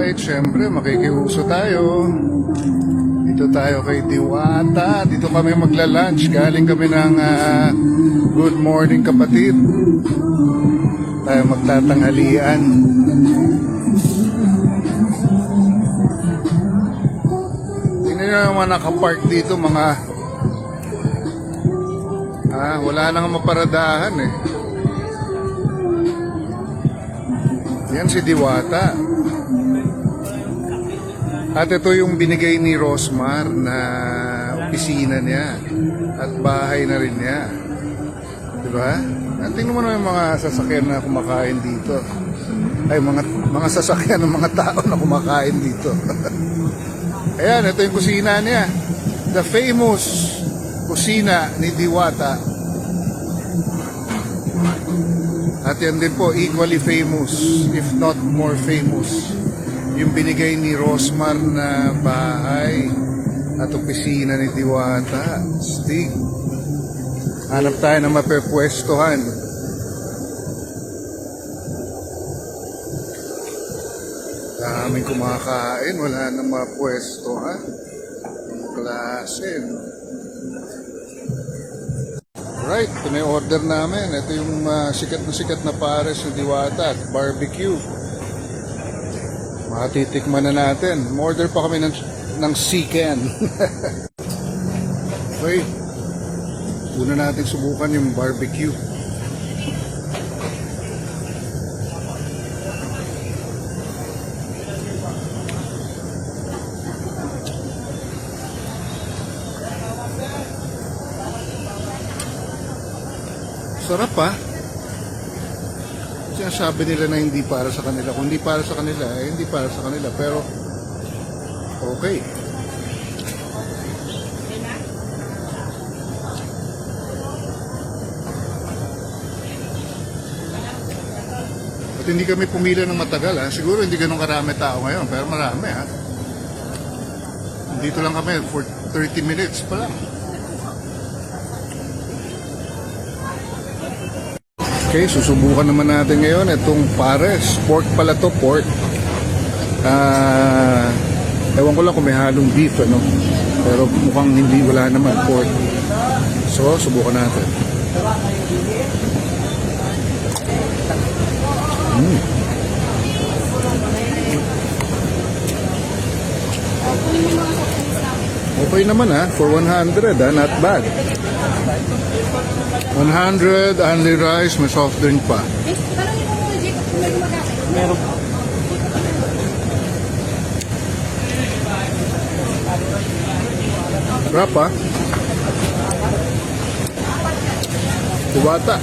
Alright, syempre makikiuso tayo. Dito tayo kay Diwata. Dito kami magla-lunch. Galing kami ng Good Morning Kapatid. Tayo magtatanghalian. Tingnan nyo naman nakapark dito mga wala nang maparadahan eh. Yan si Diwata. At ito yung binigay ni Rosmar na opisina niya at bahay na rin niya. Diba? At tingnan mo naman yung mga sasakyan na kumakain dito. Ay, mga sasakyan ng mga tao na kumakain dito. Ayan, ito yung kusina niya. The famous kusina ni Diwata. At yan din po, equally famous, if not more famous, yung binigay ni Rosmar na bahay at opisina ni Diwata. Stig. Hanap tayo na mapepwestohan. Daming kumakain, wala na mapwestohan. Klase, no? Right, ito na yung order namin. Ito yung sikat na pares ni Diwata at barbecue. Matitikman na natin. Order pa kami ng chicken. Okay. Una natin subukan yung barbecue. Sarap pa. Sinasabi nila na hindi para sa kanila. Kung hindi para sa kanila, hindi para sa kanila. Pero, okay. At hindi kami pumila ng matagal. Siguro hindi ganun karami tao ngayon. Pero marami. Dito lang kami for 30 minutes pa lang. Okay, susubukan naman natin ngayon itong pares. Pork pala to, pork. Ewan ko lang kung may halong beef, ano. Pero mukhang hindi, wala naman, pork. So, subukan natin. Okay naman for 100 not bad. 100, only rice, may soft drink pa. Meron. Sarap Diwata.